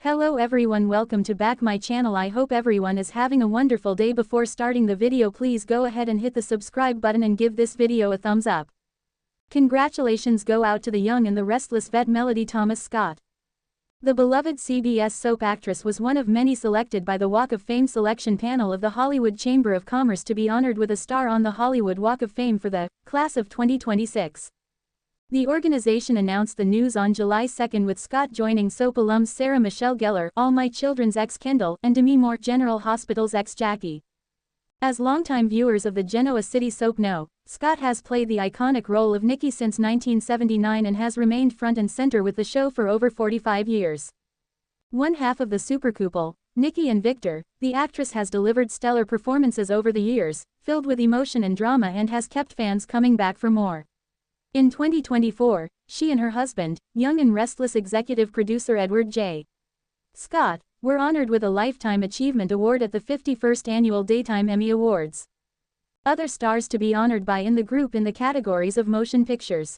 Hello everyone, welcome to back my channel. I hope everyone is having a wonderful day. Before starting the video, please go ahead and hit the subscribe button and give this video a thumbs up. Congratulations go out to the young and the restless vet Melody Thomas Scott. The beloved CBS soap actress was one of many selected by the Walk of Fame selection panel of the Hollywood Chamber of Commerce to be honored with a star on the Hollywood Walk of Fame for the class of 2026. The organization announced the news on July 2 with Scott joining soap alums Sarah Michelle Gellar, All My Children's ex-Kendall, and Demi Moore, General Hospital's ex-Jackie. As longtime viewers of the Genoa City soap know, Scott has played the iconic role of Nikki since 1979 and has remained front and center with the show for over 45 years. One half of the supercouple, Nikki and Victor, the actress has delivered stellar performances over the years, filled with emotion and drama, and has kept fans coming back for more. In 2024, she and her husband, young and restless executive producer Edward J. Scott, were honored with a Lifetime Achievement Award at the 51st Annual Daytime Emmy Awards. Other stars to be honored by in the group in the categories of motion pictures,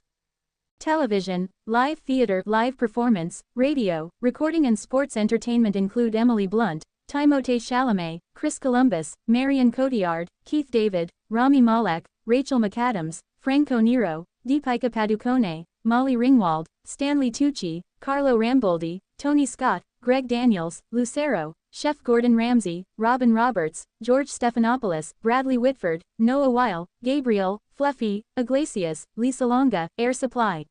television, live theater, live performance, radio, recording and sports entertainment include Emily Blunt, Timothée Chalamet, Chris Columbus, Marion Cotillard, Keith David, Rami Malek, Rachel McAdams, Franco Nero, Deepika Padukone, Molly Ringwald, Stanley Tucci, Carlo Ramboldi, Tony Scott, Greg Daniels, Lucero, Chef Gordon Ramsay, Robin Roberts, George Stephanopoulos, Bradley Whitford, Noah Weil, Gabriel, Fluffy, Iglesias, Lisa Longa, Air Supply,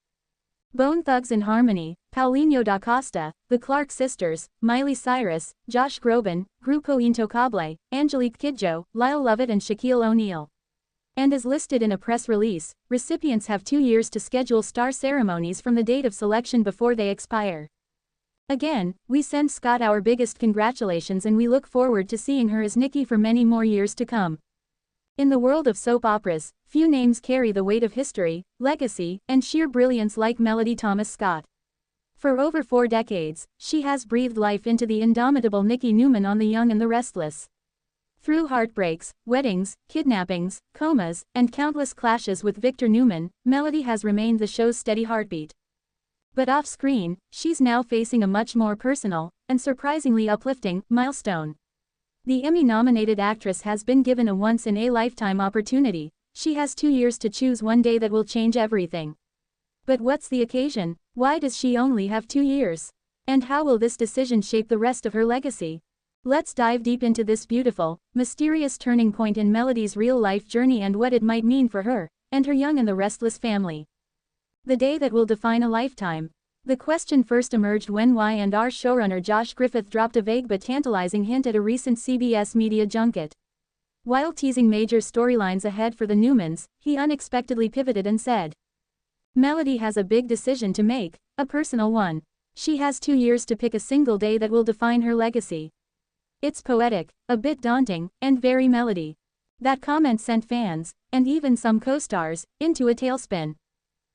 Bone Thugs and Harmony, Paulinho da Costa, The Clark Sisters, Miley Cyrus, Josh Groban, Grupo Intocable, Angelique Kidjo, Lyle Lovett and Shaquille O'Neal. And as listed in a press release, recipients have 2 years to schedule star ceremonies from the date of selection before they expire. Again, we send Scott our biggest congratulations, and we look forward to seeing her as Nikki for many more years to come. In the world of soap operas, few names carry the weight of history, legacy, and sheer brilliance like Melody Thomas Scott. For over 4 decades, she has breathed life into the indomitable Nikki Newman on The Young and the Restless. Through heartbreaks, weddings, kidnappings, comas, and countless clashes with Victor Newman, Melody has remained the show's steady heartbeat. But off-screen, she's now facing a much more personal, and surprisingly uplifting, milestone. The Emmy-nominated actress has been given a once-in-a-lifetime opportunity. She has 2 years to choose one day that will change everything. But what's the occasion? Why does she only have 2 years? And how will this decision shape the rest of her legacy? Let's dive deep into this beautiful, mysterious turning point in Melody's real-life journey and what it might mean for her, and her Young and the Restless family. The day that will define a lifetime. The question first emerged when Y&R showrunner Josh Griffith dropped a vague but tantalizing hint at a recent CBS media junket. While teasing major storylines ahead for the Newmans, he unexpectedly pivoted and said, "Melody has a big decision to make, a personal one. She has 2 years to pick a single day that will define her legacy." It's poetic, a bit daunting, and very Melody. That comment sent fans, and even some co-stars, into a tailspin.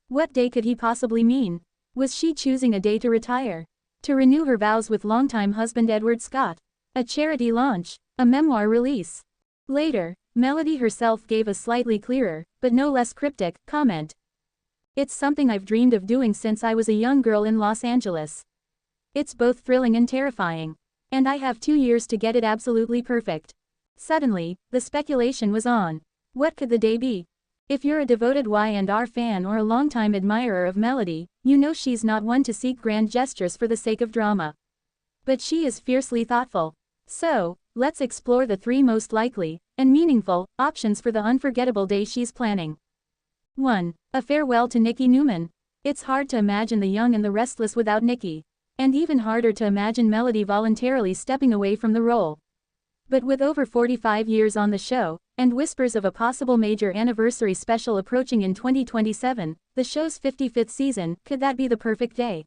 What day could he possibly mean? Was she choosing a day to retire? To renew her vows with longtime husband Edward Scott? A charity launch? A memoir release? Later, Melody herself gave a slightly clearer, but no less cryptic, comment. "It's something I've dreamed of doing since I was a young girl in Los Angeles. It's both thrilling and terrifying. And I have 2 years to get it absolutely perfect." Suddenly, the speculation was on. What could the day be? If you're a devoted Y&R fan or a longtime admirer of Melody, you know she's not one to seek grand gestures for the sake of drama. But she is fiercely thoughtful. So, let's explore the 3 most likely, and meaningful, options for the unforgettable day she's planning. 1. A farewell to Nikki Newman. It's hard to imagine The Young and the Restless without Nikki. And even harder to imagine Melody voluntarily stepping away from the role. But with over 45 years on the show, and whispers of a possible major anniversary special approaching in 2027, the show's 55th season, could that be the perfect day?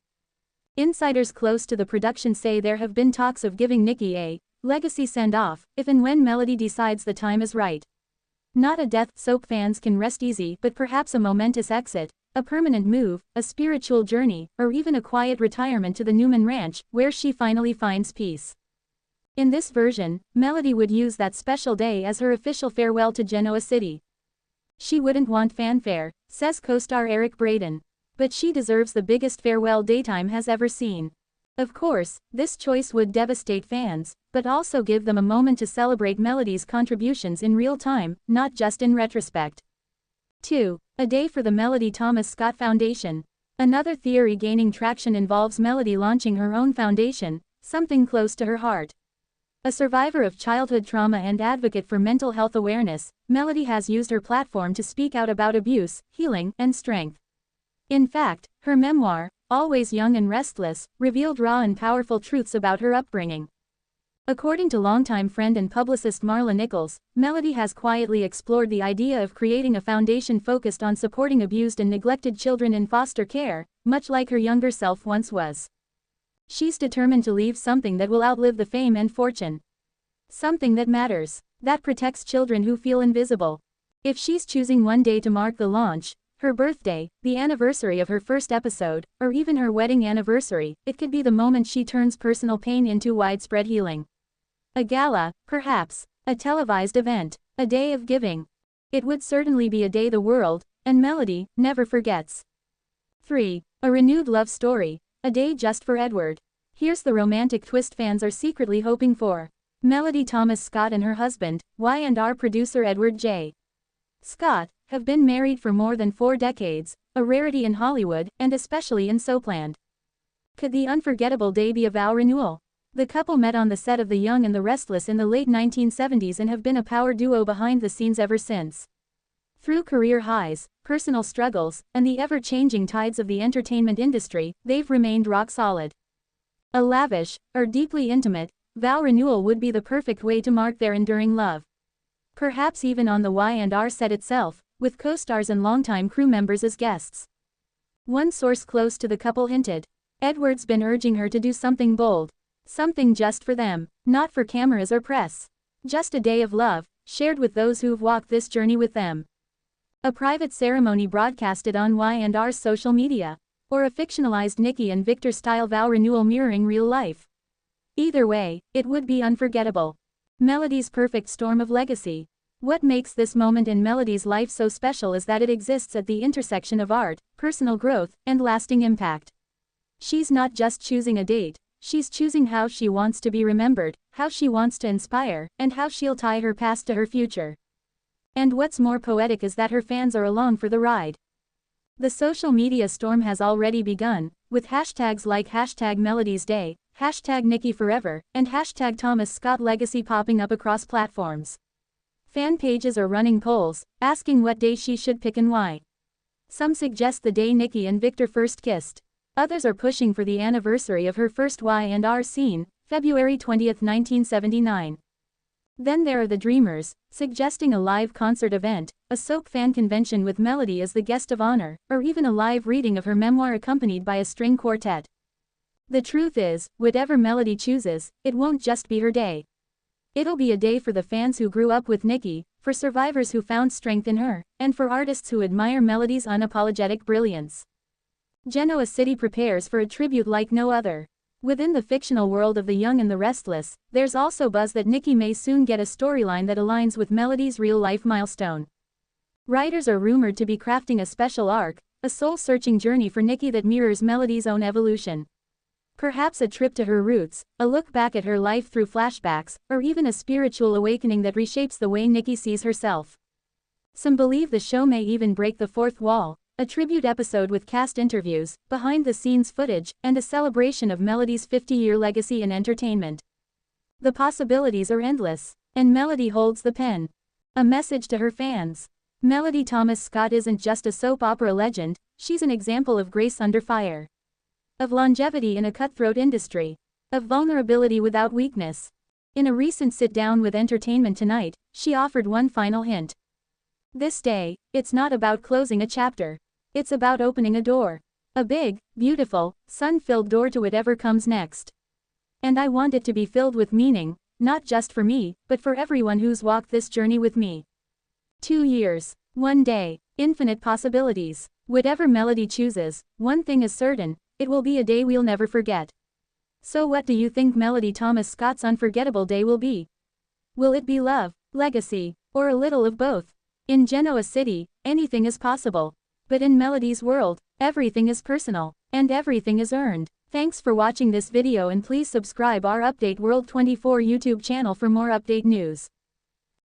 Insiders close to the production say there have been talks of giving Nikki a legacy send-off, if and when Melody decides the time is right. Not a death, soap fans can rest easy, but perhaps a momentous exit. A permanent move, a spiritual journey, or even a quiet retirement to the Newman Ranch, where she finally finds peace. In this version, Melody would use that special day as her official farewell to Genoa City. She wouldn't want fanfare, says co-star Eric Braeden. But she deserves the biggest farewell daytime has ever seen. Of course, this choice would devastate fans, but also give them a moment to celebrate Melody's contributions in real time, not just in retrospect. 2. A day for the Melody Thomas Scott Foundation. Another theory gaining traction involves Melody launching her own foundation, something close to her heart. A survivor of childhood trauma and advocate for mental health awareness, Melody has used her platform to speak out about abuse, healing, and strength. In fact, her memoir, Always Young and Restless, revealed raw and powerful truths about her upbringing. According to longtime friend and publicist Marla Nichols, Melody has quietly explored the idea of creating a foundation focused on supporting abused and neglected children in foster care, much like her younger self once was. She's determined to leave something that will outlive the fame and fortune. Something that matters, that protects children who feel invisible. If she's choosing one day to mark the launch, her birthday, the anniversary of her first episode, or even her wedding anniversary, it could be the moment she turns personal pain into widespread healing. A gala, perhaps, a televised event, a day of giving. It would certainly be a day the world, and Melody, never forgets. 3. A renewed love story, a day just for Edward. Here's the romantic twist fans are secretly hoping for. Melody Thomas Scott and her husband, Y&R producer Edward J. Scott, have been married for more than 4 decades, a rarity in Hollywood, and especially in soapland. Could the unforgettable day be a vow renewal? The couple met on the set of The Young and the Restless in the late 1970s and have been a power duo behind the scenes ever since. Through career highs, personal struggles, and the ever-changing tides of the entertainment industry, they've remained rock solid. A lavish, or deeply intimate, vow renewal would be the perfect way to mark their enduring love. Perhaps even on the Y&R set itself, with co-stars and longtime crew members as guests. One source close to the couple hinted, Edward's been urging her to do something bold. Something just for them, not for cameras or press. Just a day of love, shared with those who've walked this journey with them. A private ceremony broadcasted on Y&R's social media. Or a fictionalized Nikki and Victor-style vow renewal mirroring real life. Either way, it would be unforgettable. Melody's perfect storm of legacy. What makes this moment in Melody's life so special is that it exists at the intersection of art, personal growth, and lasting impact. She's not just choosing a date. She's choosing how she wants to be remembered, how she wants to inspire, and how she'll tie her past to her future. And what's more poetic is that her fans are along for the ride. The social media storm has already begun, with hashtags like #MelodiesDay, #NikkiForever, and #ThomasScottLegacy popping up across platforms. Fan pages are running polls, asking what day she should pick and why. Some suggest the day Nikki and Victor first kissed. Others are pushing for the anniversary of her first Y&R scene, February 20, 1979. Then there are the dreamers, suggesting a live concert event, a soap fan convention with Melody as the guest of honor, or even a live reading of her memoir accompanied by a string quartet. The truth is, whatever Melody chooses, it won't just be her day. It'll be a day for the fans who grew up with Nikki, for survivors who found strength in her, and for artists who admire Melody's unapologetic brilliance. Genoa City prepares for a tribute like no other. Within the fictional world of The Young and the Restless, there's also buzz that Nikki may soon get a storyline that aligns with Melody's real-life milestone. Writers are rumored to be crafting a special arc, a soul-searching journey for Nikki that mirrors Melody's own evolution. Perhaps a trip to her roots, a look back at her life through flashbacks, or even a spiritual awakening that reshapes the way Nikki sees herself. Some believe the show may even break the fourth wall. A tribute episode with cast interviews, behind-the-scenes footage, and a celebration of Melody's 50-year legacy in entertainment. The possibilities are endless, and Melody holds the pen. A message to her fans. Melody Thomas Scott isn't just a soap opera legend, she's an example of grace under fire. Of longevity in a cutthroat industry. Of vulnerability without weakness. In a recent sit-down with Entertainment Tonight, she offered one final hint. This day, it's not about closing a chapter. It's about opening a door. A big, beautiful, sun-filled door to whatever comes next. And I want it to be filled with meaning, not just for me, but for everyone who's walked this journey with me. 2 years, 1 day, infinite possibilities. Whatever Melody chooses, one thing is certain, it will be a day we'll never forget. So what do you think Melody Thomas Scott's unforgettable day will be? Will it be love, legacy, or a little of both? In Genoa City, anything is possible. But in Melody's world, everything is personal, and everything is earned. Thanks for watching this video and please subscribe our Update World 24 YouTube channel for more update news.